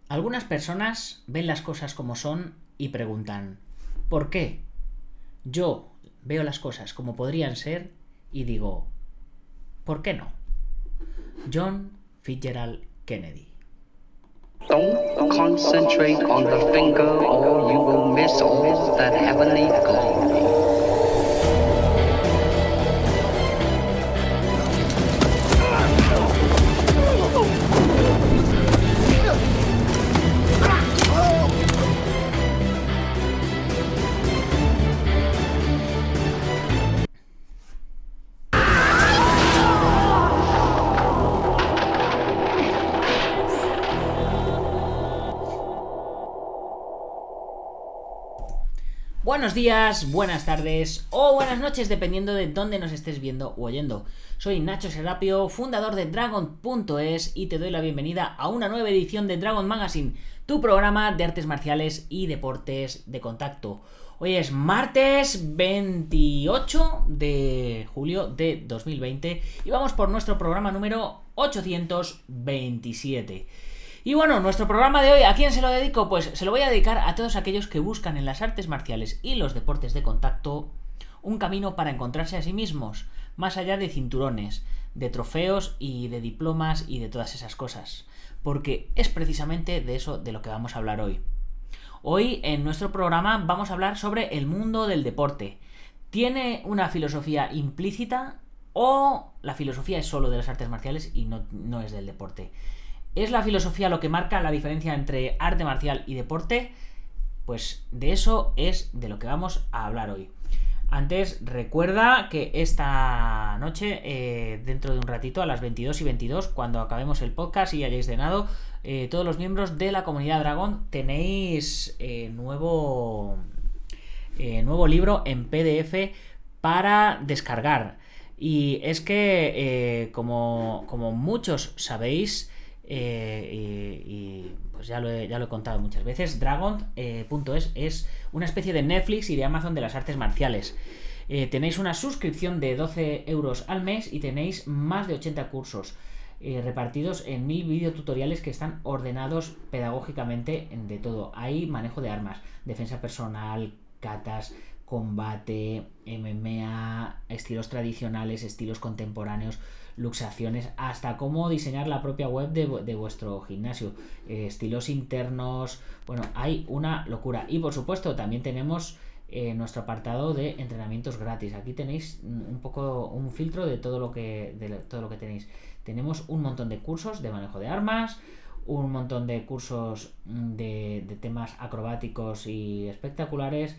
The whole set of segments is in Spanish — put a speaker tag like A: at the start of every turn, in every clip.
A: Algunas personas ven las cosas como son y preguntan, ¿por qué? Yo veo las cosas como podrían ser y digo, ¿por qué no? John Fitzgerald Kennedy.
B: Don't concentrate on the finger or you will miss all that heavenly glory.
A: Buenos días, buenas tardes o buenas noches, dependiendo de dónde nos estés viendo o oyendo. Soy Nacho Serapio, fundador de Dragon.es, y te doy la bienvenida a una nueva edición de Dragon Magazine, tu programa de artes marciales y deportes de contacto. Hoy es martes 28 de julio de 2020 y vamos por nuestro programa número 827. Y bueno, nuestro programa de hoy, ¿a quién se lo dedico? Pues se lo voy a dedicar a todos aquellos que buscan en las artes marciales y los deportes de contacto un camino para encontrarse a sí mismos, más allá de cinturones, de trofeos y de diplomas y de todas esas cosas. Porque es precisamente de eso de lo que vamos a hablar hoy. Hoy en nuestro programa vamos a hablar sobre el mundo del deporte. ¿Tiene una filosofía implícita o la filosofía es solo de las artes marciales y no es del deporte? ¿Es la filosofía lo que marca la diferencia entre arte marcial y deporte? Pues de eso es de lo que vamos a hablar hoy. Antes, recuerda que esta noche, dentro de un ratito, a las 22:22, cuando acabemos el podcast y hayáis cenado, todos los miembros de la comunidad Dragon tenéis nuevo libro en PDF para descargar. Y es que, como muchos sabéis, y pues ya lo he contado muchas veces, Dragon.es es una especie de Netflix y de Amazon de las artes marciales. Tenéis una suscripción de 12 euros al mes y tenéis más de 80 cursos repartidos en 1000 videotutoriales que están ordenados pedagógicamente de todo. Hay manejo de armas, defensa personal, katas, combate, MMA, estilos tradicionales, estilos contemporáneos, luxaciones, hasta cómo diseñar la propia web de vuestro gimnasio, estilos internos. Bueno, hay una locura. Y por supuesto también tenemos nuestro apartado de entrenamientos gratis. Aquí tenéis un poco un filtro de todo lo que tenéis. Tenemos un montón de cursos de manejo de armas, un montón de cursos de temas acrobáticos y espectaculares,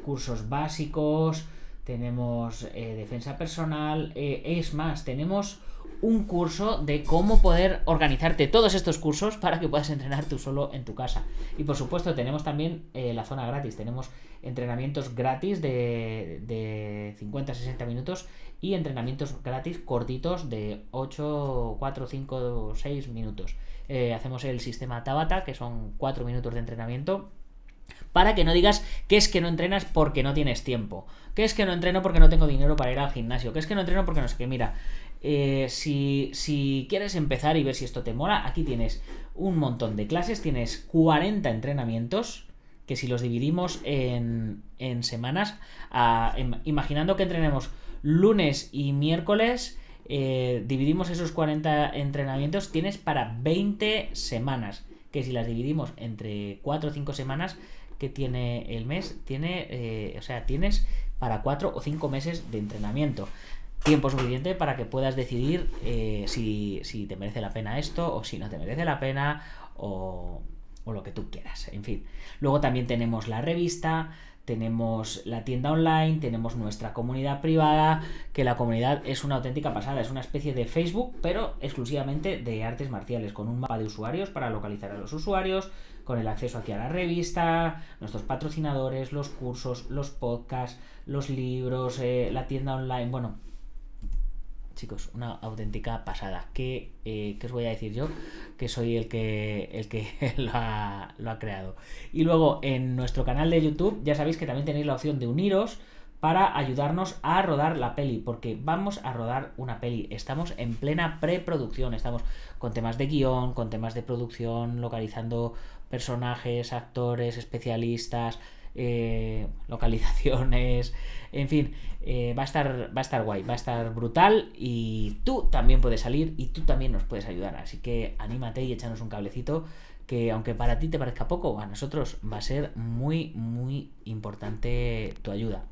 A: cursos básicos, tenemos defensa personal, es más, tenemos un curso de cómo poder organizarte todos estos cursos para que puedas entrenar tú solo en tu casa. Y por supuesto tenemos también la zona gratis, tenemos entrenamientos gratis de 50-60 minutos y entrenamientos gratis cortitos de 8, 4, 5, 6 minutos. Hacemos el sistema Tabata, que son 4 minutos de entrenamiento, para que no digas que es que no entrenas porque no tienes tiempo, que es que no entreno porque no tengo dinero para ir al gimnasio, que es que no entreno porque no sé qué. Mira, si quieres empezar y ver si esto te mola, aquí tienes un montón de clases, tienes 40 entrenamientos que si los dividimos en semanas, imaginando que entrenemos lunes y miércoles, dividimos esos 40 entrenamientos, tienes para 20 semanas, que si las dividimos entre 4 o 5 semanas que tiene el mes, tienes para 4 o 5 meses de entrenamiento. Tiempo suficiente para que puedas decidir si te merece la pena esto o si no te merece la pena o lo que tú quieras. En fin. Luego también tenemos la revista, tenemos la tienda online, tenemos nuestra comunidad privada, que la comunidad es una auténtica pasada, es una especie de Facebook, pero exclusivamente de artes marciales, con un mapa de usuarios para localizar a los usuarios, con el acceso aquí a la revista, nuestros patrocinadores, los cursos, los podcasts, los libros, la tienda online. Bueno, chicos, una auténtica pasada. ¿Qué os voy a decir yo? Que soy el que lo ha creado. Y luego en nuestro canal de YouTube ya sabéis que también tenéis la opción de uniros para ayudarnos a rodar la peli, porque vamos a rodar una peli. Estamos en plena preproducción, estamos con temas de guión, con temas de producción, localizando personajes, actores, especialistas, localizaciones, en fin, va a estar guay, va a estar brutal, y tú también puedes salir y tú también nos puedes ayudar, así que anímate y échanos un cablecito, que aunque para ti te parezca poco, a nosotros va a ser muy muy importante tu ayuda.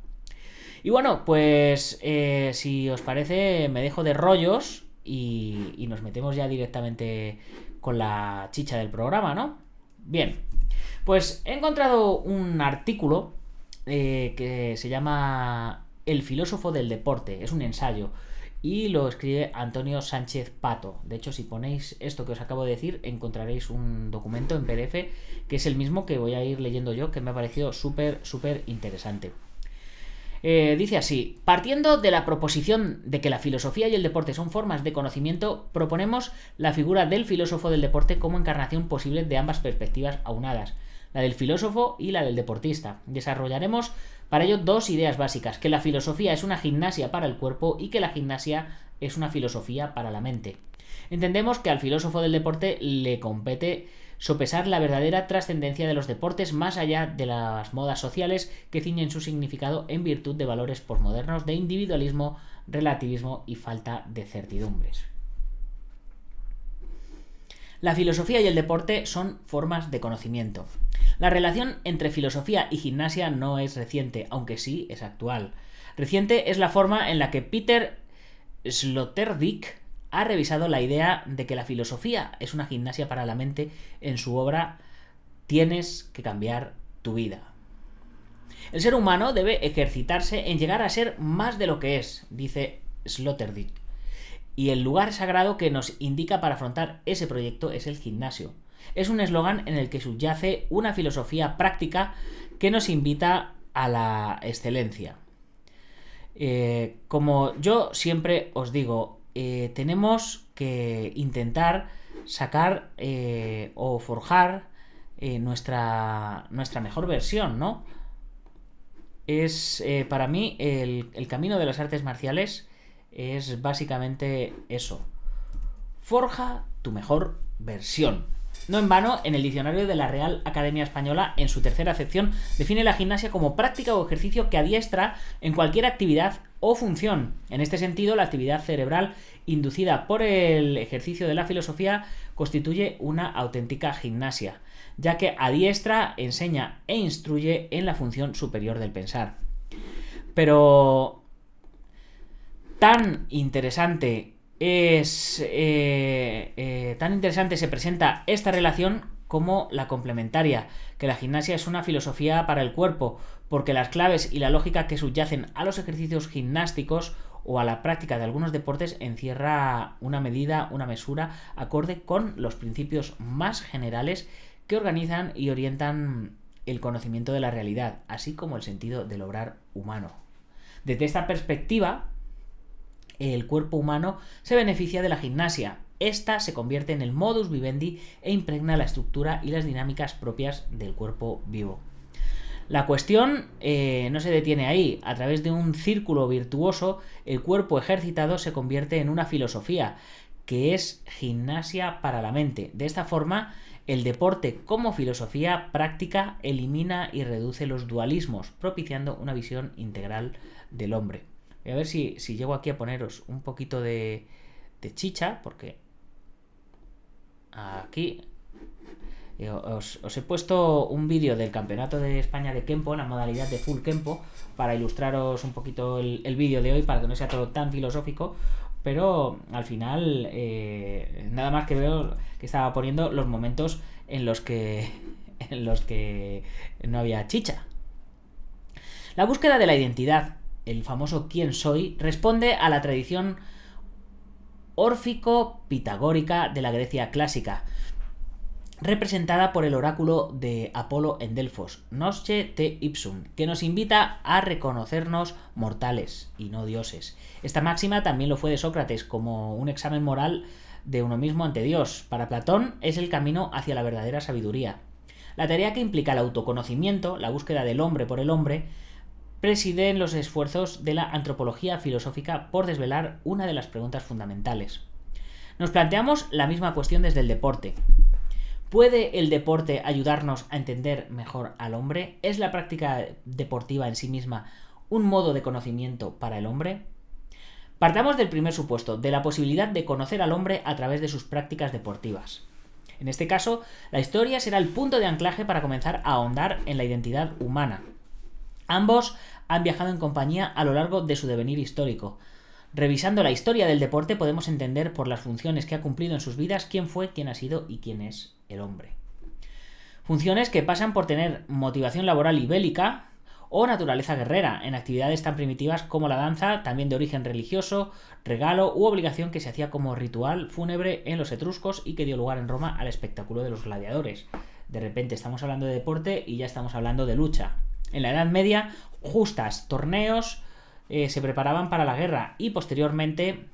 A: Y bueno, pues si os parece, me dejo de rollos y nos metemos ya directamente con la chicha del programa, ¿no? Bien, pues he encontrado un artículo que se llama El filósofo del deporte, es un ensayo, y lo escribe Antonio Sánchez Pato. De hecho, si ponéis esto que os acabo de decir, encontraréis un documento en PDF que es el mismo que voy a ir leyendo yo, que me ha parecido súper interesante. Dice así: partiendo de la proposición de que la filosofía y el deporte son formas de conocimiento, proponemos la figura del filósofo del deporte como encarnación posible de ambas perspectivas aunadas, la del filósofo y la del deportista. Desarrollaremos para ello dos ideas básicas: que la filosofía es una gimnasia para el cuerpo y que la gimnasia es una filosofía para la mente. Entendemos que al filósofo del deporte le compete sopesar la verdadera trascendencia de los deportes más allá de las modas sociales que ciñen su significado en virtud de valores posmodernos de individualismo, relativismo y falta de certidumbres. La filosofía y el deporte son formas de conocimiento. La relación entre filosofía y gimnasia no es reciente, aunque sí es actual. Reciente es la forma en la que Peter Sloterdijk ha revisado la idea de que la filosofía es una gimnasia para la mente en su obra Tienes que cambiar tu vida. El ser humano debe ejercitarse en llegar a ser más de lo que es, dice Sloterdijk, y el lugar sagrado que nos indica para afrontar ese proyecto es el gimnasio. Es un eslogan en el que subyace una filosofía práctica que nos invita a la excelencia. Como yo siempre os digo, tenemos que intentar sacar o forjar nuestra mejor versión, ¿no? Es para mí el camino de las artes marciales es básicamente eso: forja tu mejor versión. No en vano, en el diccionario de la Real Academia Española, en su tercera acepción, define la gimnasia como práctica o ejercicio que adiestra en cualquier actividad o función. En este sentido, la actividad cerebral inducida por el ejercicio de la filosofía constituye una auténtica gimnasia, ya que adiestra, enseña e instruye en la función superior del pensar. Pero tan interesante se presenta esta relación como la complementaria, que la gimnasia es una filosofía para el cuerpo, porque las claves y la lógica que subyacen a los ejercicios gimnásticos o a la práctica de algunos deportes encierra una medida, una mesura, acorde con los principios más generales que organizan y orientan el conocimiento de la realidad, así como el sentido del obrar humano. Desde esta perspectiva, el cuerpo humano se beneficia de la gimnasia. Esta se convierte en el modus vivendi e impregna la estructura y las dinámicas propias del cuerpo vivo. La cuestión no se detiene ahí. A través de un círculo virtuoso, el cuerpo ejercitado se convierte en una filosofía, que es gimnasia para la mente. De esta forma, el deporte como filosofía práctica elimina y reduce los dualismos, propiciando una visión integral del hombre. Voy a ver si llego aquí a poneros un poquito de chicha, porque aquí os he puesto un vídeo del Campeonato de España de Kempo, la modalidad de Full Kempo, para ilustraros un poquito el vídeo de hoy, para que no sea todo tan filosófico, pero al final nada más que veo que estaba poniendo los momentos en los que no había chicha. La búsqueda de la identidad, el famoso ¿quién soy?, responde a la tradición órfico-pitagórica de la Grecia clásica, representada por el oráculo de Apolo en Delfos, Nosce te ipsum, que nos invita a reconocernos mortales y no dioses. Esta máxima también lo fue de Sócrates, como un examen moral de uno mismo ante Dios. Para Platón es el camino hacia la verdadera sabiduría. La tarea que implica el autoconocimiento, la búsqueda del hombre por el hombre, presiden los esfuerzos de la antropología filosófica por desvelar una de las preguntas fundamentales. Nos planteamos la misma cuestión desde el deporte. ¿Puede el deporte ayudarnos a entender mejor al hombre? ¿Es la práctica deportiva en sí misma un modo de conocimiento para el hombre? Partamos del primer supuesto, de la posibilidad de conocer al hombre a través de sus prácticas deportivas. En este caso, la historia será el punto de anclaje para comenzar a ahondar en la identidad humana. Ambos han viajado en compañía a lo largo de su devenir histórico. Revisando la historia del deporte podemos entender por las funciones que ha cumplido en sus vidas quién fue, quién ha sido y quién es el hombre. Funciones que pasan por tener motivación laboral y bélica o naturaleza guerrera, en actividades tan primitivas como la danza, también de origen religioso, regalo u obligación que se hacía como ritual fúnebre en los etruscos y que dio lugar en Roma al espectáculo de los gladiadores. De repente estamos hablando de deporte y ya estamos hablando de lucha. En la Edad Media, justas, torneos se preparaban para la guerra y posteriormente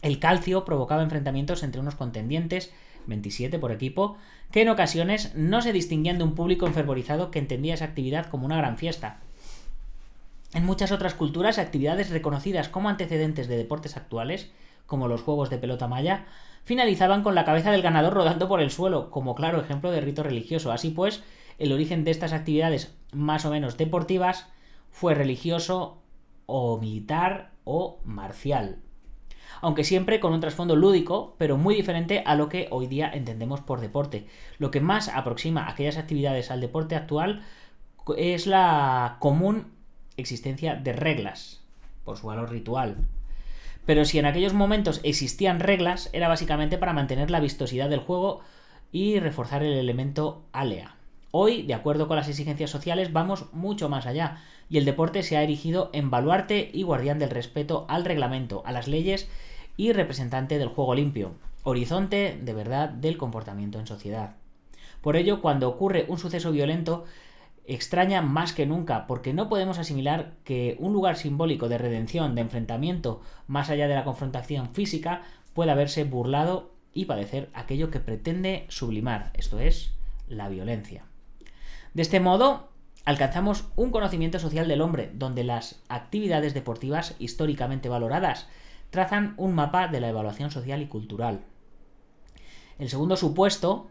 A: el calcio provocaba enfrentamientos entre unos contendientes, 27 por equipo, que en ocasiones no se distinguían de un público enfervorizado que entendía esa actividad como una gran fiesta. En muchas otras culturas, actividades reconocidas como antecedentes de deportes actuales, como los juegos de pelota maya, finalizaban con la cabeza del ganador rodando por el suelo, como claro ejemplo de rito religioso. Así pues, el origen de estas actividades más o menos deportivas fue religioso o militar o marcial, aunque siempre con un trasfondo lúdico, pero muy diferente a lo que hoy día entendemos por deporte. Lo que más aproxima aquellas actividades al deporte actual es la común existencia de reglas, por su valor ritual. Pero si en aquellos momentos existían reglas, era básicamente para mantener la vistosidad del juego y reforzar el elemento alea. Hoy, de acuerdo con las exigencias sociales, vamos mucho más allá, y el deporte se ha erigido en baluarte y guardián del respeto al reglamento, a las leyes y representante del juego limpio, horizonte de verdad del comportamiento en sociedad. Por ello, cuando ocurre un suceso violento, extraña más que nunca, porque no podemos asimilar que un lugar simbólico de redención, de enfrentamiento, más allá de la confrontación física, pueda verse burlado y padecer aquello que pretende sublimar, esto es, la violencia. De este modo, alcanzamos un conocimiento social del hombre, donde las actividades deportivas históricamente valoradas trazan un mapa de la evaluación social y cultural. El segundo supuesto,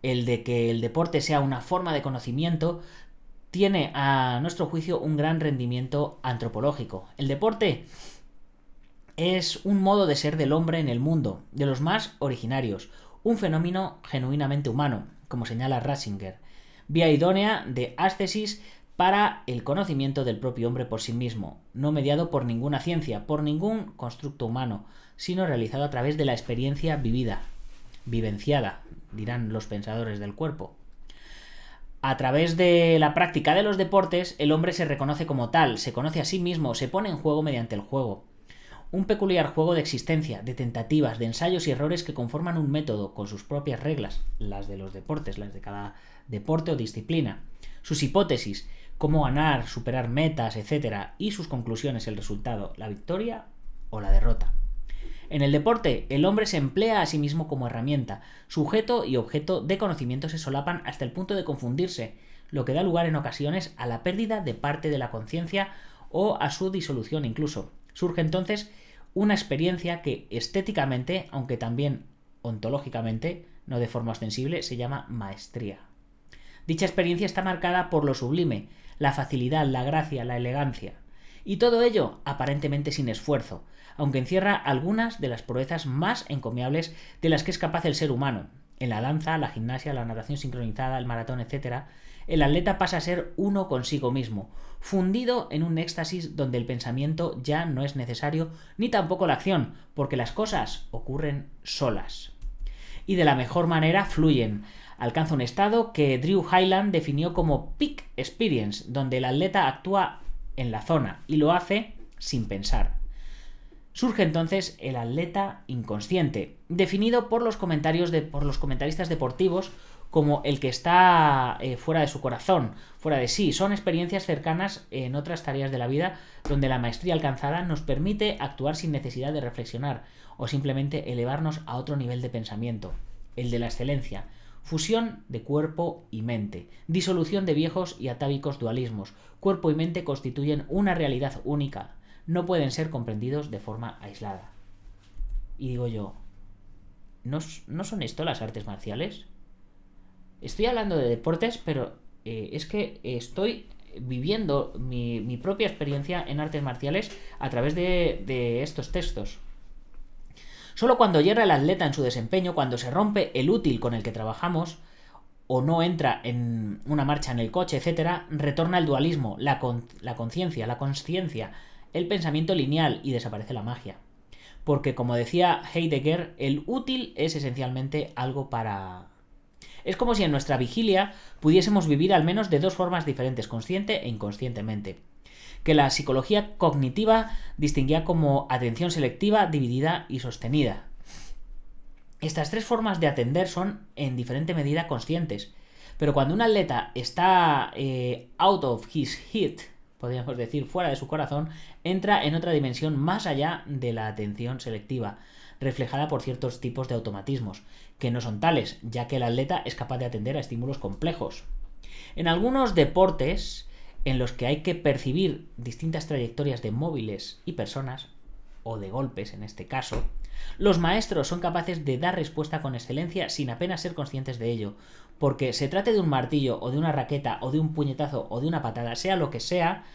A: el de que el deporte sea una forma de conocimiento, tiene a nuestro juicio un gran rendimiento antropológico. El deporte es un modo de ser del hombre en el mundo, de los más originarios, un fenómeno genuinamente humano, como señala Ratzinger, vía idónea de ascesis para el conocimiento del propio hombre por sí mismo, no mediado por ninguna ciencia, por ningún constructo humano, sino realizado a través de la experiencia vivida, vivenciada, dirán los pensadores del cuerpo. A través de la práctica de los deportes, el hombre se reconoce como tal, se conoce a sí mismo, se pone en juego mediante el juego. Un peculiar juego de existencia, de tentativas, de ensayos y errores que conforman un método con sus propias reglas, las de los deportes, las de cada deporte o disciplina, sus hipótesis, cómo ganar, superar metas, etc., y sus conclusiones, el resultado, la victoria o la derrota. En el deporte, el hombre se emplea a sí mismo como herramienta, sujeto y objeto de conocimiento se solapan hasta el punto de confundirse, lo que da lugar en ocasiones a la pérdida de parte de la conciencia o a su disolución incluso. Surge entonces una experiencia que estéticamente, aunque también ontológicamente, no de forma ostensible, se llama maestría. Dicha experiencia está marcada por lo sublime, la facilidad, la gracia, la elegancia. Y todo ello aparentemente sin esfuerzo, aunque encierra algunas de las proezas más encomiables de las que es capaz el ser humano. En la danza, la gimnasia, la natación sincronizada, el maratón, etc., el atleta pasa a ser uno consigo mismo, fundido en un éxtasis donde el pensamiento ya no es necesario, ni tampoco la acción, porque las cosas ocurren solas. Y de la mejor manera fluyen. Alcanza un estado que Drew Hyland definió como peak experience, donde el atleta actúa en la zona y lo hace sin pensar. Surge entonces el atleta inconsciente, definido por los comentaristas deportivos como el que está fuera de su corazón, fuera de sí. Son experiencias cercanas en otras tareas de la vida donde la maestría alcanzada nos permite actuar sin necesidad de reflexionar o simplemente elevarnos a otro nivel de pensamiento, el de la excelencia, fusión de cuerpo y mente, disolución de viejos y atávicos dualismos. Cuerpo y mente constituyen una realidad única, no pueden ser comprendidos de forma aislada. Y digo yo, ¿no son esto las artes marciales? Estoy hablando de deportes, pero es que estoy viviendo mi propia experiencia en artes marciales a través de estos textos. Solo cuando yerra el atleta en su desempeño, cuando se rompe el útil con el que trabajamos, o no entra en una marcha en el coche, etc., retorna el dualismo, la conciencia, la consciencia, el pensamiento lineal y desaparece la magia. Porque, como decía Heidegger, el útil es esencialmente algo para... Es como si en nuestra vigilia pudiésemos vivir al menos de dos formas diferentes, consciente e inconscientemente, que la psicología cognitiva distinguía como atención selectiva, dividida y sostenida. Estas tres formas de atender son en diferente medida conscientes, pero cuando un atleta está out of his head, podríamos decir fuera de su corazón, entra en otra dimensión más allá de la atención selectiva, reflejada por ciertos tipos de automatismos, que no son tales, ya que el atleta es capaz de atender a estímulos complejos. En algunos deportes en los que hay que percibir distintas trayectorias de móviles y personas, o de golpes en este caso, los maestros son capaces de dar respuesta con excelencia sin apenas ser conscientes de ello, porque se trate de un martillo o de una raqueta o de un puñetazo o de una patada, sea lo que sea,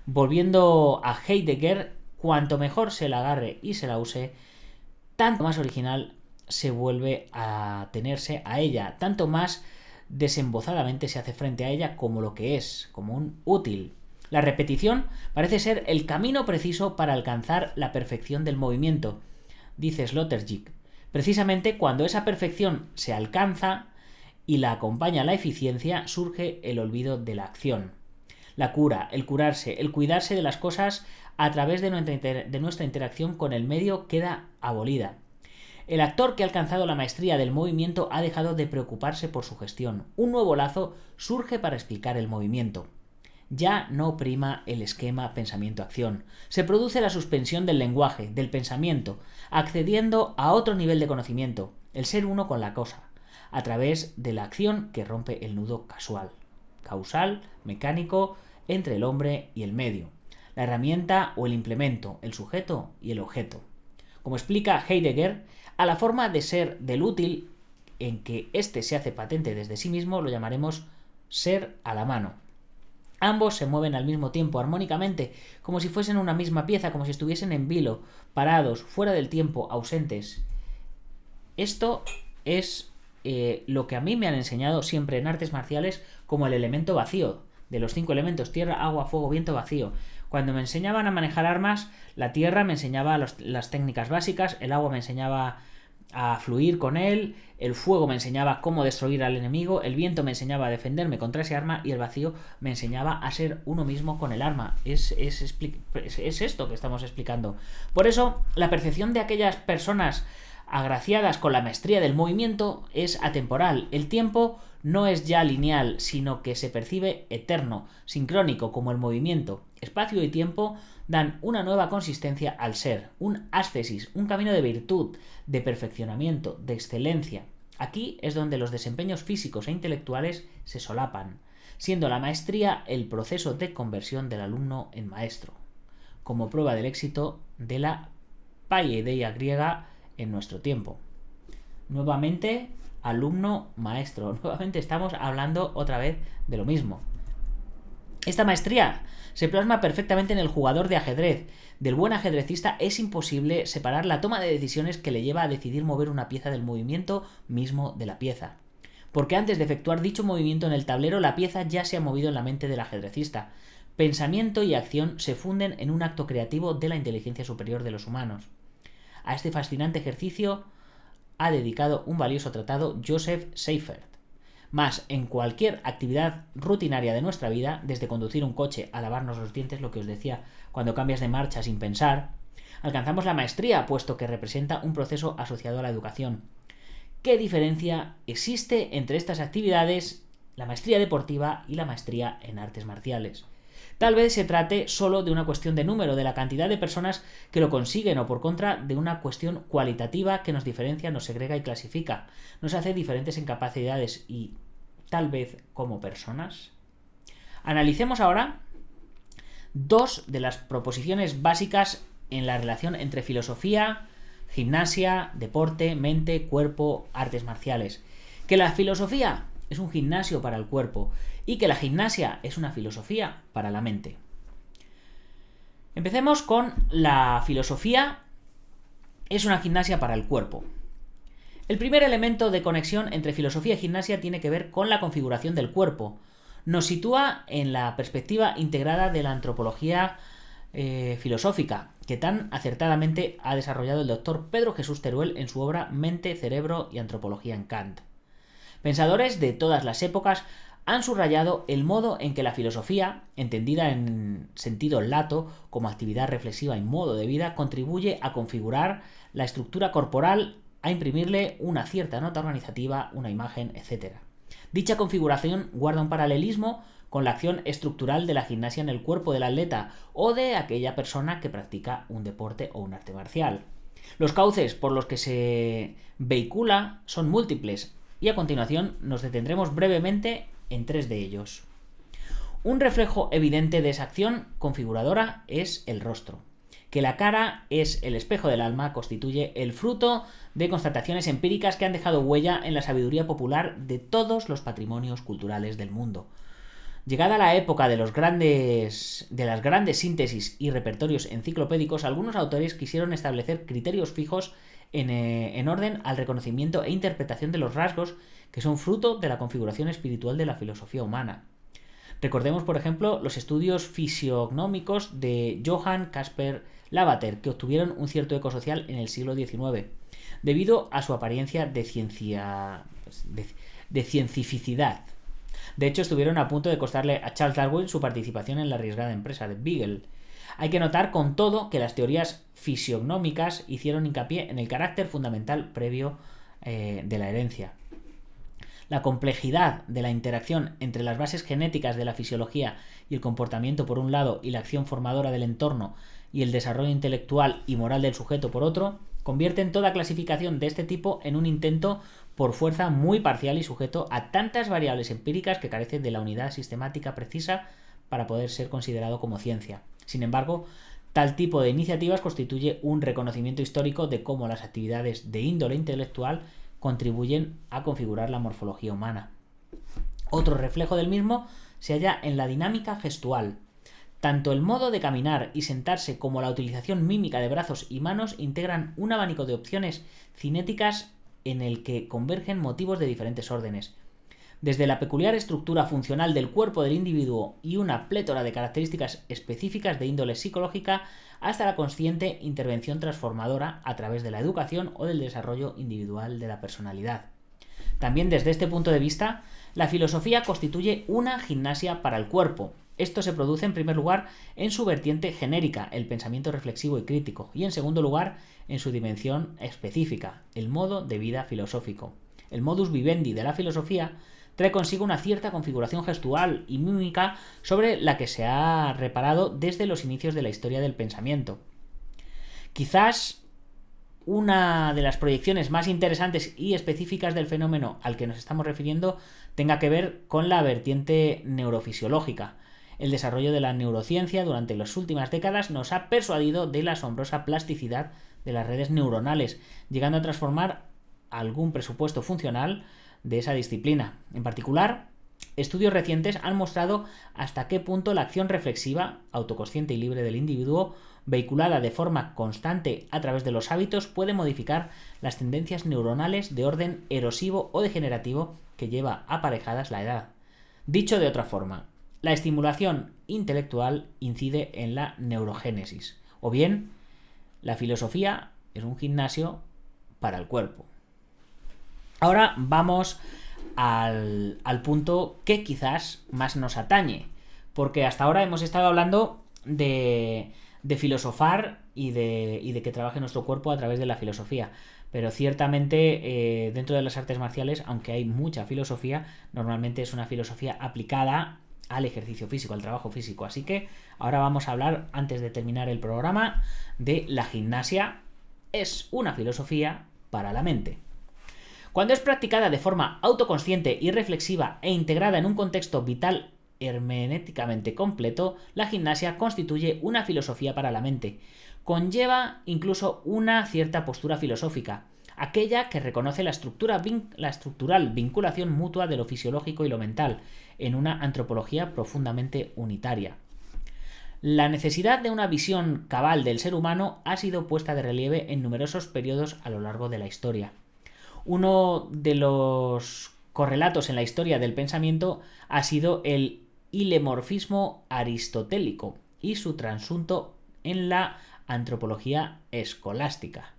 A: volviendo a Heidegger, cuanto mejor se la agarre y se la use, tanto más original se vuelve a tenerse a ella, tanto más desembozadamente se hace frente a ella como lo que es, como un útil. La repetición parece ser el camino preciso para alcanzar la perfección del movimiento, dice Sloterdijk. Precisamente cuando esa perfección se alcanza y la acompaña la eficiencia, surge el olvido de la acción. La cura, el curarse, el cuidarse de las cosas a través de nuestra interacción con el medio queda abolida. El actor que ha alcanzado la maestría del movimiento ha dejado de preocuparse por su gestión. Un nuevo lazo surge para explicar el movimiento. Ya no prima el esquema pensamiento-acción. Se produce la suspensión del lenguaje, del pensamiento, accediendo a otro nivel de conocimiento, el ser uno con la cosa, a través de la acción que rompe el nudo causal, mecánico, entre el hombre y el medio, la herramienta o el implemento, el sujeto y el objeto. Como explica Heidegger, a la forma de ser del útil, en que éste se hace patente desde sí mismo, lo llamaremos ser a la mano. Ambos se mueven al mismo tiempo, armónicamente, como si fuesen una misma pieza, como si estuviesen en vilo, parados, fuera del tiempo, ausentes. Esto es lo que a mí me han enseñado siempre en artes marciales como el elemento vacío, de los 5 elementos: tierra, agua, fuego, viento, vacío. Cuando me enseñaban a manejar armas, la tierra me enseñaba las técnicas básicas, el agua me enseñaba a fluir con él, el fuego me enseñaba cómo destruir al enemigo, el viento me enseñaba a defenderme contra ese arma y el vacío me enseñaba a ser uno mismo con el arma. Es esto que estamos explicando. Por eso, la percepción de aquellas personas agraciadas con la maestría del movimiento es atemporal. El tiempo no es ya lineal, sino que se percibe eterno, sincrónico como el movimiento. Espacio y tiempo dan una nueva consistencia al ser, un ascesis, un camino de virtud, de perfeccionamiento, de excelencia. Aquí es donde los desempeños físicos e intelectuales se solapan, siendo la maestría el proceso de conversión del alumno en maestro, como prueba del éxito de la paideia griega en nuestro tiempo. Nuevamente, alumno-maestro. Nuevamente estamos hablando otra vez de lo mismo. Esta maestría se plasma perfectamente en el jugador de ajedrez. Del buen ajedrecista es imposible separar la toma de decisiones que le lleva a decidir mover una pieza del movimiento mismo de la pieza. Porque antes de efectuar dicho movimiento en el tablero, la pieza ya se ha movido en la mente del ajedrecista. Pensamiento y acción se funden en un acto creativo de la inteligencia superior de los humanos. A este fascinante ejercicio ha dedicado un valioso tratado Joseph Seifert. Más, en cualquier actividad rutinaria de nuestra vida, desde conducir un coche a lavarnos los dientes, lo que os decía, cuando cambias de marcha sin pensar, alcanzamos la maestría, puesto que representa un proceso asociado a la educación. ¿Qué diferencia existe entre estas actividades, la maestría deportiva y la maestría en artes marciales? Tal vez se trate solo de una cuestión de número, de la cantidad de personas que lo consiguen, o por contra de una cuestión cualitativa que nos diferencia, nos segrega y clasifica, nos hace diferentes en capacidades y tal vez como personas. Analicemos ahora dos de las proposiciones básicas en la relación entre filosofía, gimnasia, deporte, mente, cuerpo, artes marciales. Que la filosofía es un gimnasio para el cuerpo y que la gimnasia es una filosofía para la mente. Empecemos con la filosofía es una gimnasia para el cuerpo. El primer elemento de conexión entre filosofía y gimnasia tiene que ver con la configuración del cuerpo. Nos sitúa en la perspectiva integrada de la antropología filosófica, que tan acertadamente ha desarrollado el doctor Pedro Jesús Teruel en su obra Mente, Cerebro y Antropología en Kant. Pensadores de todas las épocas han subrayado el modo en que la filosofía, entendida en sentido lato como actividad reflexiva y modo de vida, contribuye a configurar la estructura corporal, a imprimirle una cierta nota organizativa, una imagen, etc. Dicha configuración guarda un paralelismo con la acción estructural de la gimnasia en el cuerpo del atleta o de aquella persona que practica un deporte o un arte marcial. Los cauces por los que se vehicula son múltiples y a continuación nos detendremos brevemente en tres de ellos. Un reflejo evidente de esa acción configuradora es el rostro. Que la cara es el espejo del alma constituye el fruto de constataciones empíricas que han dejado huella en la sabiduría popular de todos los patrimonios culturales del mundo. Llegada la época de las grandes síntesis y repertorios enciclopédicos, algunos autores quisieron establecer criterios fijos en orden al reconocimiento e interpretación de los rasgos que son fruto de la configuración espiritual de la filosofía humana. Recordemos, por ejemplo, los estudios fisiognómicos de Johann Caspar Lavater, que obtuvieron un cierto eco social en el siglo XIX, debido a su apariencia de cientificidad. De hecho, estuvieron a punto de costarle a Charles Darwin su participación en la arriesgada empresa de Beagle. Hay que notar con todo que las teorías fisiognómicas hicieron hincapié en el carácter fundamental previo de la herencia. La complejidad de la interacción entre las bases genéticas de la fisiología y el comportamiento por un lado y la acción formadora del entorno y el desarrollo intelectual y moral del sujeto por otro, convierten toda clasificación de este tipo en un intento por fuerza muy parcial y sujeto a tantas variables empíricas que carece de la unidad sistemática precisa para poder ser considerado como ciencia. Sin embargo, tal tipo de iniciativas constituye un reconocimiento histórico de cómo las actividades de índole intelectual contribuyen a configurar la morfología humana. Otro reflejo del mismo se halla en la dinámica gestual. Tanto el modo de caminar y sentarse como la utilización mímica de brazos y manos integran un abanico de opciones cinéticas en el que convergen motivos de diferentes órdenes. Desde la peculiar estructura funcional del cuerpo del individuo y una plétora de características específicas de índole psicológica hasta la consciente intervención transformadora a través de la educación o del desarrollo individual de la personalidad. También desde este punto de vista, la filosofía constituye una gimnasia para el cuerpo. Esto se produce en primer lugar en su vertiente genérica, el pensamiento reflexivo y crítico, y en segundo lugar en su dimensión específica, el modo de vida filosófico. El modus vivendi de la filosofía trae consigo una cierta configuración gestual y mímica sobre la que se ha reparado desde los inicios de la historia del pensamiento. Quizás una de las proyecciones más interesantes y específicas del fenómeno al que nos estamos refiriendo tenga que ver con la vertiente neurofisiológica. El desarrollo de la neurociencia durante las últimas décadas nos ha persuadido de la asombrosa plasticidad de las redes neuronales, llegando a transformar algún presupuesto funcional de esa disciplina. En particular, estudios recientes han mostrado hasta qué punto la acción reflexiva, autoconsciente y libre del individuo, vehiculada de forma constante a través de los hábitos, puede modificar las tendencias neuronales de orden erosivo o degenerativo que lleva aparejadas la edad. Dicho de otra forma, la estimulación intelectual incide en la neurogénesis, o bien, la filosofía es un gimnasio para el cuerpo. Ahora vamos al punto que quizás más nos atañe, porque hasta ahora hemos estado hablando de filosofar y de que trabaje nuestro cuerpo a través de la filosofía, pero ciertamente dentro de las artes marciales, aunque hay mucha filosofía, normalmente es una filosofía aplicada al ejercicio físico, al trabajo físico. Así que ahora vamos a hablar, antes de terminar el programa, de la gimnasia. Es una filosofía para la mente. Cuando es practicada de forma autoconsciente y reflexiva e integrada en un contexto vital hermenéuticamente completo, la gimnasia constituye una filosofía para la mente. Conlleva incluso una cierta postura filosófica, aquella que reconoce la estructural vinculación mutua de lo fisiológico y lo mental, en una antropología profundamente unitaria. La necesidad de una visión cabal del ser humano ha sido puesta de relieve en numerosos periodos a lo largo de la historia. Uno de los correlatos en la historia del pensamiento ha sido el hilemorfismo aristotélico y su trasunto en la antropología escolástica.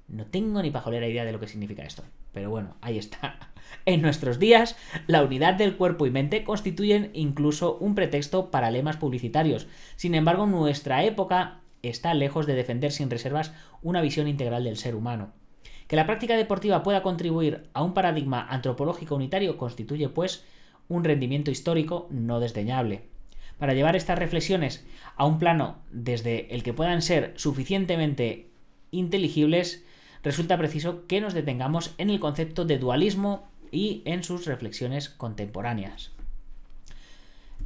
A: No tengo ni pajolera idea de lo que significa esto, pero bueno, ahí está. En nuestros días, la unidad del cuerpo y mente constituyen incluso un pretexto para lemas publicitarios. Sin embargo, nuestra época está lejos de defender sin reservas una visión integral del ser humano. Que la práctica deportiva pueda contribuir a un paradigma antropológico unitario constituye, pues, un rendimiento histórico no desdeñable. Para llevar estas reflexiones a un plano desde el que puedan ser suficientemente inteligibles, resulta preciso que nos detengamos en el concepto de dualismo y en sus reflexiones contemporáneas.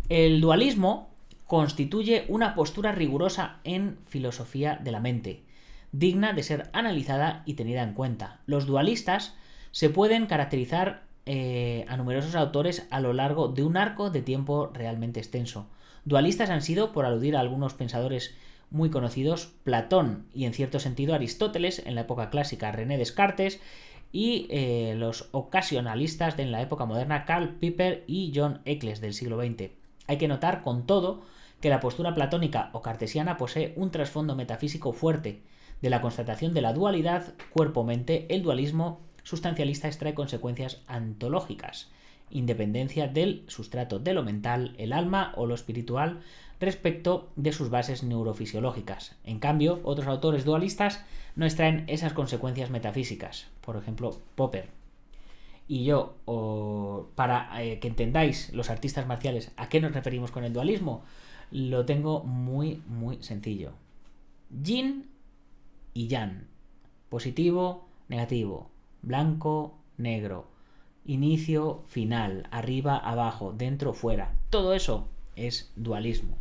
A: El dualismo constituye una postura rigurosa en filosofía de la mente, digna de ser analizada y tenida en cuenta. Los dualistas se pueden caracterizar a numerosos autores a lo largo de un arco de tiempo realmente extenso. Dualistas han sido, por aludir a algunos pensadores muy conocidos, Platón y en cierto sentido Aristóteles en la época clásica, René Descartes, y los ocasionalistas en la época moderna, Karl Popper y John Eccles del siglo XX. Hay que notar, con todo, que la postura platónica o cartesiana posee un trasfondo metafísico fuerte. De la constatación de la dualidad cuerpo-mente, el dualismo sustancialista extrae consecuencias ontológicas, independencia del sustrato de lo mental, el alma o lo espiritual, respecto de sus bases neurofisiológicas. En cambio, otros autores dualistas no extraen esas consecuencias metafísicas, por ejemplo, Popper. Y yo, para que entendáis los artistas marciales a qué nos referimos con el dualismo, lo tengo muy, muy sencillo. Yin y Yang. Positivo, negativo. Blanco, negro. Inicio, final. Arriba, abajo. Dentro, fuera. Todo eso es dualismo.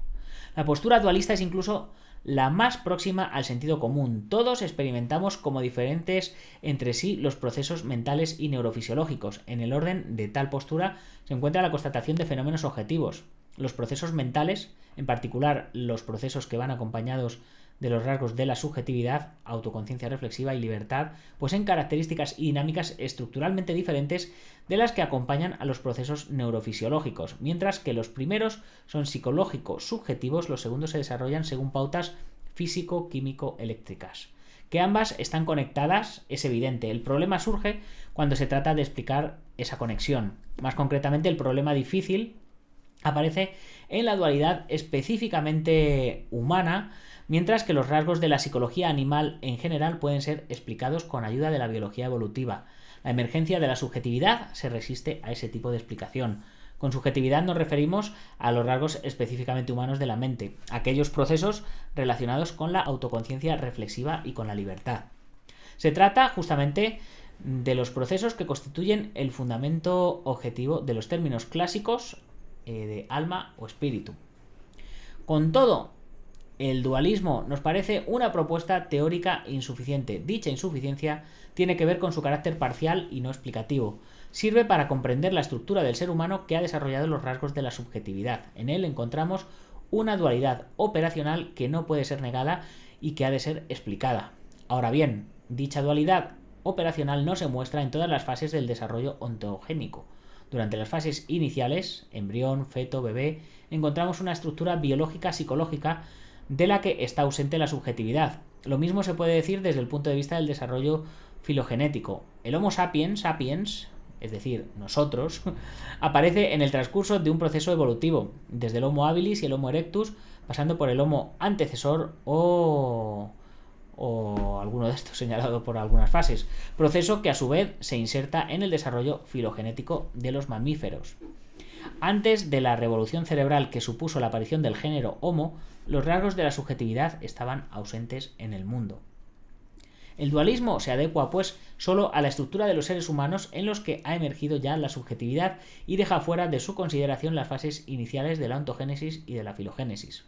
A: La postura dualista es incluso la más próxima al sentido común. Todos experimentamos como diferentes entre sí los procesos mentales y neurofisiológicos. En el orden de tal postura se encuentra la constatación de fenómenos objetivos. Los procesos mentales, en particular los procesos que van acompañados de los rasgos de la subjetividad, autoconciencia reflexiva y libertad, poseen características y dinámicas estructuralmente diferentes de las que acompañan a los procesos neurofisiológicos. Mientras que los primeros son psicológico-subjetivos, los segundos se desarrollan según pautas físico-químico-eléctricas. Que ambas están conectadas es evidente. El problema surge cuando se trata de explicar esa conexión. Más concretamente, el problema difícil aparece en la dualidad específicamente humana, mientras que los rasgos de la psicología animal en general pueden ser explicados con ayuda de la biología evolutiva. La emergencia de la subjetividad se resiste a ese tipo de explicación. Con subjetividad nos referimos a los rasgos específicamente humanos de la mente, aquellos procesos relacionados con la autoconciencia reflexiva y con la libertad. Se trata justamente de los procesos que constituyen el fundamento objetivo de los términos clásicos de alma o espíritu. Con todo, el dualismo nos parece una propuesta teórica insuficiente. Dicha insuficiencia tiene que ver con su carácter parcial y no explicativo. Sirve para comprender la estructura del ser humano que ha desarrollado los rasgos de la subjetividad. En él encontramos una dualidad operacional que no puede ser negada y que ha de ser explicada. Ahora bien, dicha dualidad operacional no se muestra en todas las fases del desarrollo ontogénico. Durante las fases iniciales, embrión, feto, bebé, encontramos una estructura biológica psicológica de la que está ausente la subjetividad. Lo mismo se puede decir desde el punto de vista del desarrollo filogenético. El Homo sapiens, es decir, nosotros, aparece en el transcurso de un proceso evolutivo, desde el Homo habilis y el Homo erectus, pasando por el Homo antecesor o alguno de estos señalado por algunas fases, proceso que a su vez se inserta en el desarrollo filogenético de los mamíferos. Antes de la revolución cerebral que supuso la aparición del género Homo, los rasgos de la subjetividad estaban ausentes en el mundo. El dualismo se adecua, pues, solo a la estructura de los seres humanos en los que ha emergido ya la subjetividad y deja fuera de su consideración las fases iniciales de la ontogénesis y de la filogénesis.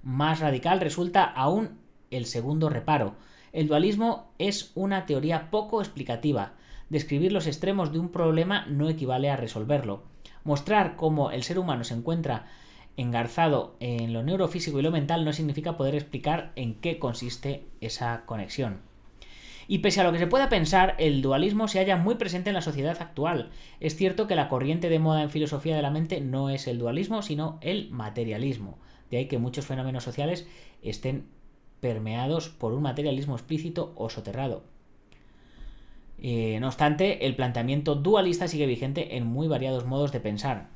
A: Más radical resulta aún el segundo reparo. El dualismo es una teoría poco explicativa. Describir los extremos de un problema no equivale a resolverlo. Mostrar cómo el ser humano se encuentra engarzado en lo neurofísico y lo mental no significa poder explicar en qué consiste esa conexión. Y pese a lo que se pueda pensar, el dualismo se halla muy presente en la sociedad actual. Es cierto que la corriente de moda en filosofía de la mente no es el dualismo, sino el materialismo. De ahí que muchos fenómenos sociales estén permeados por un materialismo explícito o soterrado. No obstante, el planteamiento dualista sigue vigente en muy variados modos de pensar.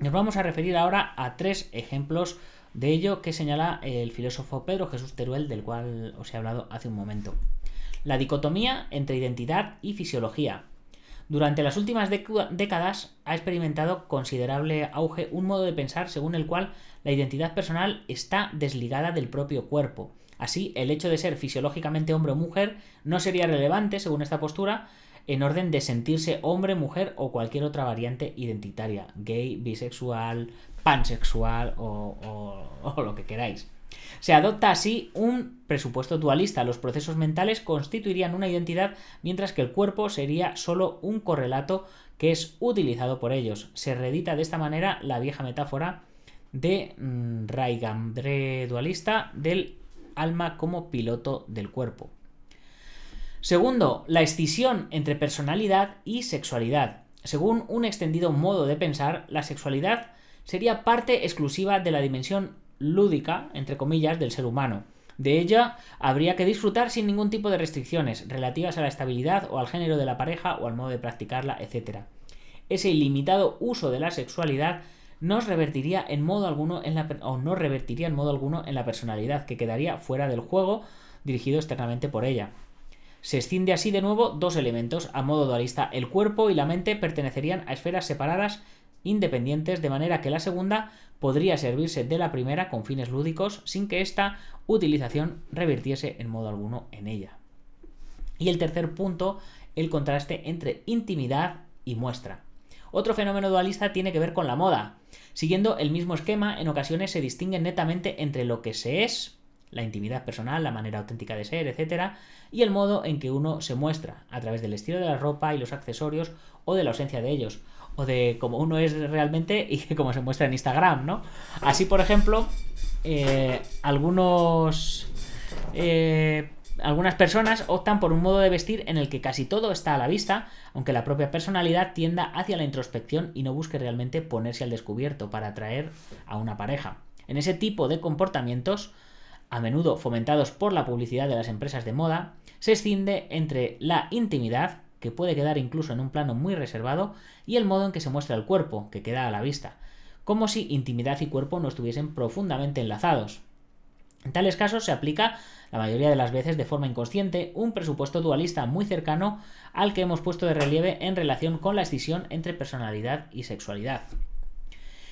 A: Nos vamos a referir ahora a 3 ejemplos de ello que señala el filósofo Pedro Jesús Teruel, del cual os he hablado hace un momento. La dicotomía entre identidad y fisiología. Durante las últimas décadas ha experimentado considerable auge un modo de pensar según el cual la identidad personal está desligada del propio cuerpo. Así, el hecho de ser fisiológicamente hombre o mujer no sería relevante, según esta postura, en orden de sentirse hombre, mujer o cualquier otra variante identitaria, gay, bisexual, pansexual o lo que queráis. Se adopta así un presupuesto dualista. Los procesos mentales constituirían una identidad, mientras que el cuerpo sería solo un correlato que es utilizado por ellos. Se reedita de esta manera la vieja metáfora de raigambre dualista del alma como piloto del cuerpo. Segundo, la escisión entre personalidad y sexualidad. Según un extendido modo de pensar, la sexualidad sería parte exclusiva de la dimensión lúdica, entre comillas, del ser humano. De ella habría que disfrutar sin ningún tipo de restricciones relativas a la estabilidad o al género de la pareja o al modo de practicarla, etc. Ese ilimitado uso de la sexualidad no revertiría en modo alguno en la personalidad, que quedaría fuera del juego dirigido externamente por ella. Se escinde así de nuevo 2 elementos. A modo dualista, el cuerpo y la mente pertenecerían a esferas separadas, independientes, de manera que la segunda podría servirse de la primera con fines lúdicos sin que esta utilización revirtiese en modo alguno en ella. Y el tercer punto, el contraste entre intimidad y muestra. Otro fenómeno dualista tiene que ver con la moda. Siguiendo el mismo esquema, en ocasiones se distingue netamente entre lo que se es, la intimidad personal, la manera auténtica de ser, etc., y el modo en que uno se muestra, a través del estilo de la ropa y los accesorios, o de la ausencia de ellos, o de cómo uno es realmente y cómo se muestra en Instagram, ¿no? Así, por ejemplo, algunas personas optan por un modo de vestir en el que casi todo está a la vista, aunque la propia personalidad tienda hacia la introspección y no busque realmente ponerse al descubierto para atraer a una pareja. En ese tipo de comportamientos, a menudo fomentados por la publicidad de las empresas de moda, se escinde entre la intimidad, que puede quedar incluso en un plano muy reservado, y el modo en que se muestra el cuerpo, que queda a la vista, como si intimidad y cuerpo no estuviesen profundamente enlazados. En tales casos se aplica, la mayoría de las veces de forma inconsciente, un presupuesto dualista muy cercano al que hemos puesto de relieve en relación con la escisión entre personalidad y sexualidad.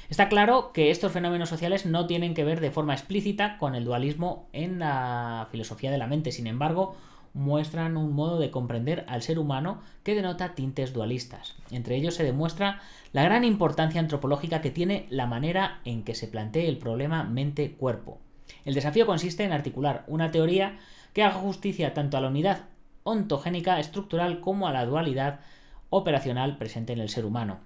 A: Está claro que estos fenómenos sociales no tienen que ver de forma explícita con el dualismo en la filosofía de la mente. Sin embargo, muestran un modo de comprender al ser humano que denota tintes dualistas. Entre ellos se demuestra la gran importancia antropológica que tiene la manera en que se plantee el problema mente-cuerpo. El desafío consiste en articular una teoría que haga justicia tanto a la unidad ontogénica estructural como a la dualidad operacional presente en el ser humano.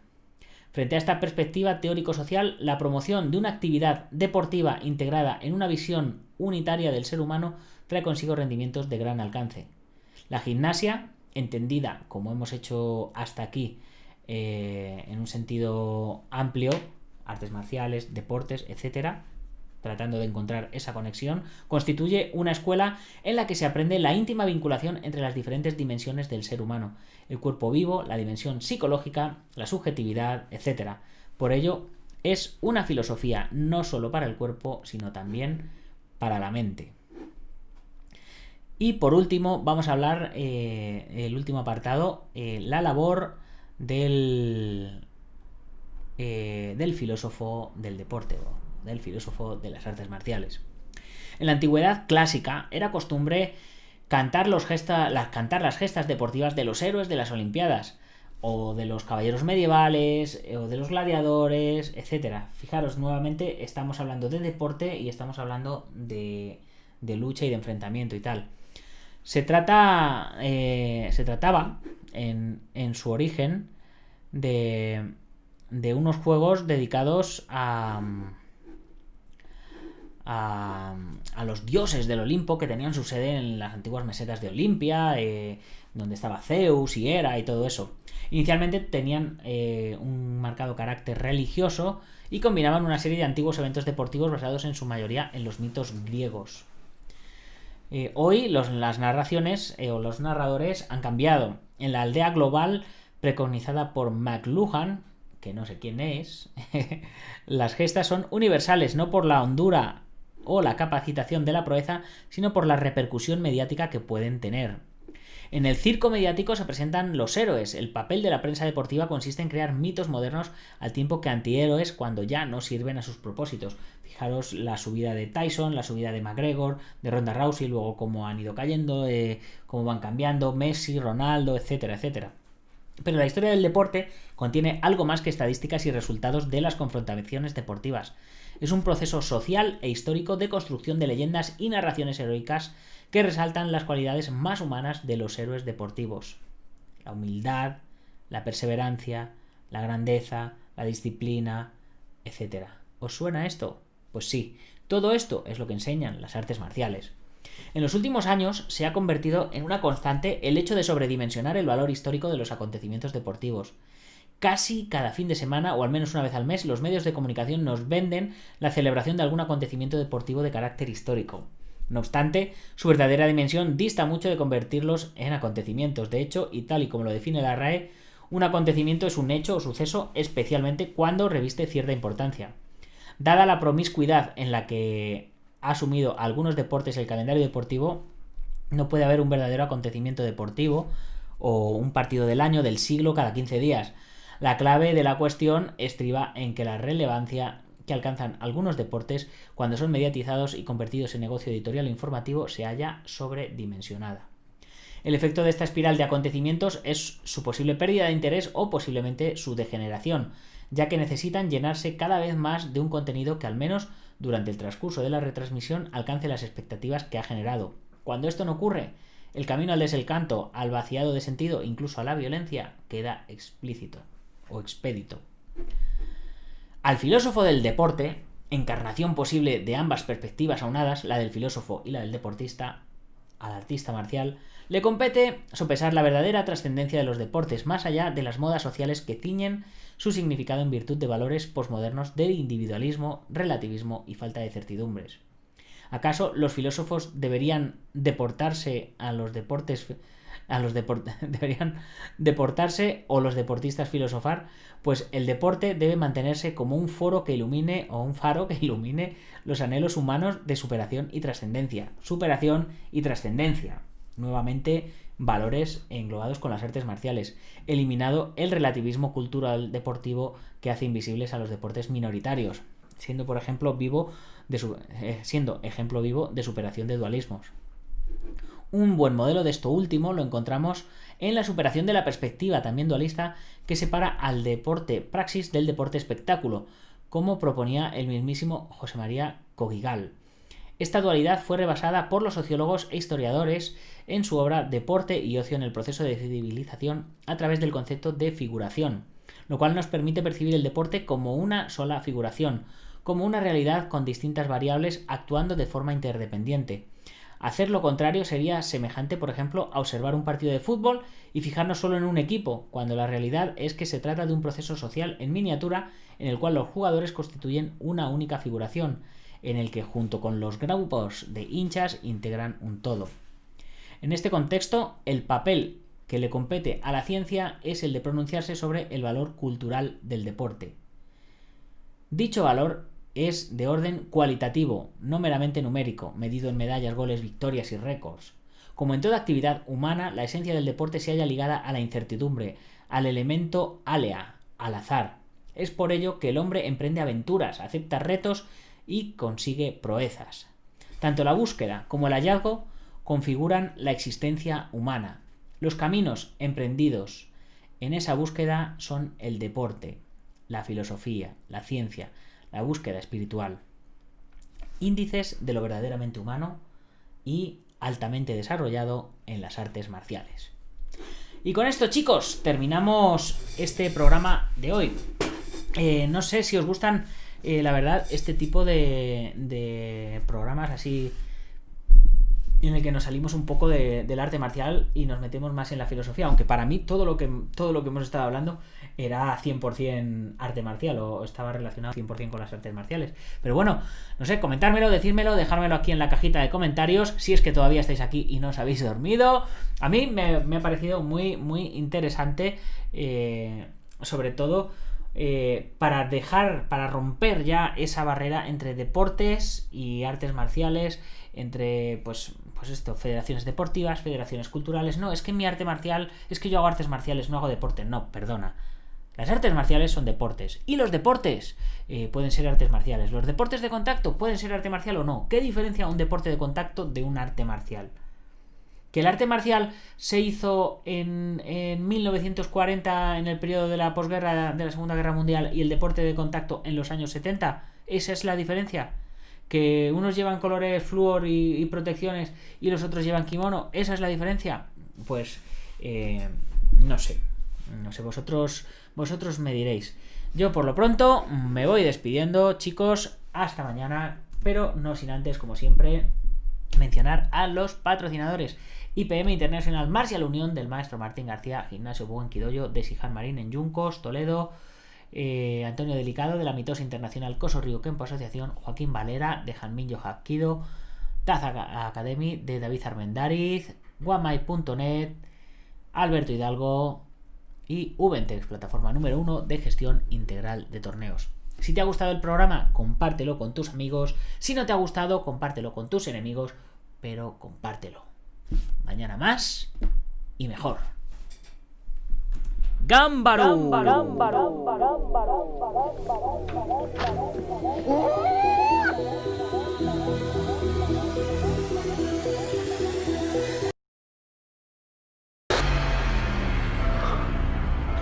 A: Frente a esta perspectiva teórico-social, la promoción de una actividad deportiva integrada en una visión unitaria del ser humano trae consigo rendimientos de gran alcance. La gimnasia, entendida como hemos hecho hasta aquí en un sentido amplio, artes marciales, deportes, etc., tratando de encontrar esa conexión, constituye una escuela en la que se aprende la íntima vinculación entre las diferentes dimensiones del ser humano, el cuerpo vivo, la dimensión psicológica, la subjetividad, etc. Por ello, es una filosofía no solo para el cuerpo, sino también para la mente. Y por último, vamos a hablar, el último apartado, la labor del del filósofo del deporte o del filósofo de las artes marciales. En la antigüedad clásica era costumbre cantar las gestas deportivas de los héroes de las Olimpiadas, o de los caballeros medievales, o de los gladiadores, etc. Fijaros, nuevamente estamos hablando de deporte y estamos hablando de lucha y de enfrentamiento y tal. Se trataba en su origen de unos juegos dedicados a los dioses del Olimpo, que tenían su sede en las antiguas mesetas de Olimpia, donde estaba Zeus y Hera y todo eso. Inicialmente tenían un marcado carácter religioso y combinaban una serie de antiguos eventos deportivos basados en su mayoría en los mitos griegos. Hoy las narraciones o los narradores han cambiado. En la aldea global preconizada por McLuhan, que no sé quién es, las gestas son universales, no por la hondura o la capacitación de la proeza, sino por la repercusión mediática que pueden tener. En el circo mediático se presentan los héroes. El papel de la prensa deportiva consiste en crear mitos modernos al tiempo que antihéroes cuando ya no sirven a sus propósitos. Fijaros la subida de Tyson, la subida de McGregor, de Ronda Rousey, luego cómo han ido cayendo, cómo van cambiando, Messi, Ronaldo, etcétera, etcétera. Pero la historia del deporte contiene algo más que estadísticas y resultados de las confrontaciones deportivas. Es un proceso social e histórico de construcción de leyendas y narraciones heroicas que resaltan las cualidades más humanas de los héroes deportivos. La humildad, la perseverancia, la grandeza, la disciplina, etc. ¿Os suena esto? Pues sí, todo esto es lo que enseñan las artes marciales. En los últimos años se ha convertido en una constante el hecho de sobredimensionar el valor histórico de los acontecimientos deportivos. Casi cada fin de semana, o al menos una vez al mes, los medios de comunicación nos venden la celebración de algún acontecimiento deportivo de carácter histórico. No obstante, su verdadera dimensión dista mucho de convertirlos en acontecimientos. De hecho, y tal y como lo define la RAE, un acontecimiento es un hecho o suceso, especialmente cuando reviste cierta importancia. Dada la promiscuidad en la que ha asumido algunos deportes el calendario deportivo, no puede haber un verdadero acontecimiento deportivo o un partido del año, del siglo, cada 15 días. La clave de la cuestión estriba en que la relevancia que alcanzan algunos deportes cuando son mediatizados y convertidos en negocio editorial o informativo se halla sobredimensionada. El efecto de esta espiral de acontecimientos es su posible pérdida de interés o posiblemente su degeneración, ya que necesitan llenarse cada vez más de un contenido que al menos durante el transcurso de la retransmisión alcance las expectativas que ha generado. Cuando esto no ocurre, el camino al desencanto, al vaciado de sentido, incluso a la violencia, queda explícito o expedito. Al filósofo del deporte, encarnación posible de ambas perspectivas aunadas, la del filósofo y la del deportista, al artista marcial, le compete sopesar la verdadera trascendencia de los deportes, más allá de las modas sociales que ciñen su significado en virtud de valores posmodernos de individualismo, relativismo y falta de certidumbres. ¿Acaso los filósofos deberían deportarse a los deportes deberían deportarse o los deportistas filosofar? Pues el deporte debe mantenerse como un foro que ilumine o un faro que ilumine los anhelos humanos de superación y trascendencia. Superación y trascendencia. Nuevamente, valores englobados con las artes marciales. Eliminado el relativismo cultural deportivo que hace invisibles a los deportes minoritarios, siendo ejemplo vivo de superación de dualismos. Un buen modelo de esto último lo encontramos en la superación de la perspectiva también dualista que separa al deporte praxis del deporte espectáculo, como proponía el mismísimo José María Cogigal. Esta dualidad fue rebasada por los sociólogos e historiadores en su obra Deporte y ocio en el proceso de civilización a través del concepto de figuración, lo cual nos permite percibir el deporte como una sola figuración, como una realidad con distintas variables actuando de forma interdependiente. Hacer lo contrario sería semejante, por ejemplo, a observar un partido de fútbol y fijarnos solo en un equipo, cuando la realidad es que se trata de un proceso social en miniatura en el cual los jugadores constituyen una única figuración, en el que junto con los grupos de hinchas integran un todo. En este contexto, el papel que le compete a la ciencia es el de pronunciarse sobre el valor cultural del deporte. Dicho valor es de orden cualitativo, no meramente numérico, medido en medallas, goles, victorias y récords. Como en toda actividad humana, la esencia del deporte se halla ligada a la incertidumbre, al elemento alea, al azar. Es por ello que el hombre emprende aventuras, acepta retos y consigue proezas. Tanto la búsqueda como el hallazgo configuran la existencia humana. Los caminos emprendidos en esa búsqueda son el deporte, la filosofía, la ciencia, la búsqueda espiritual. Índices de lo verdaderamente humano y altamente desarrollado en las artes marciales. Y con esto, chicos, terminamos este programa de hoy. No sé si os gustan, la verdad, este tipo de programas así en el que nos salimos un poco del arte marcial y nos metemos más en la filosofía, aunque para mí todo lo que hemos estado hablando era 100% arte marcial o estaba relacionado 100% con las artes marciales. Pero bueno, no sé, comentármelo, decírmelo, dejármelo aquí en la cajita de comentarios si es que todavía estáis aquí y no os habéis dormido. A mí me ha parecido muy, muy interesante, sobre todo para romper ya esa barrera entre deportes y artes marciales, entre pues esto, federaciones deportivas, federaciones culturales. No, es que mi arte marcial, es que yo hago artes marciales, no hago deporte. No, perdona. Las artes marciales son deportes. Y los deportes pueden ser artes marciales. Los deportes de contacto pueden ser arte marcial o no. ¿Qué diferencia un deporte de contacto de un arte marcial? Que el arte marcial se hizo en 1940, en el periodo de la posguerra, de la Segunda Guerra Mundial, y el deporte de contacto en los años 70. ¿Esa es la diferencia? Que unos llevan colores flúor y protecciones y los otros llevan kimono. ¿Esa es la diferencia? Pues no sé, vosotros me diréis. Yo por lo pronto me voy despidiendo, chicos, hasta mañana, pero no sin antes, como siempre, mencionar a los patrocinadores. IPM International Martial Unión del maestro Martín García, Gimnasio Buen Quidoyo de Sijan Marín en Yuncos, Toledo, Antonio Delicado de la Mitosa Internacional Coso Río Kempo Asociación, Joaquín Valera de Janminyo Hapkido, Taza Academy de David Armendariz, guamai.net, Alberto Hidalgo y Ubentex, plataforma número 1 de gestión integral de torneos. Si te ha gustado el programa, compártelo con tus amigos. Si no te ha gustado, compártelo con tus enemigos, pero compártelo. Mañana más y mejor. ¡Gámbaro!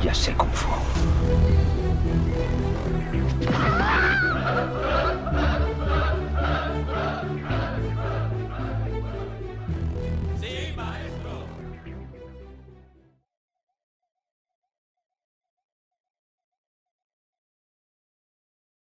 C: Ya sé Kung Fu.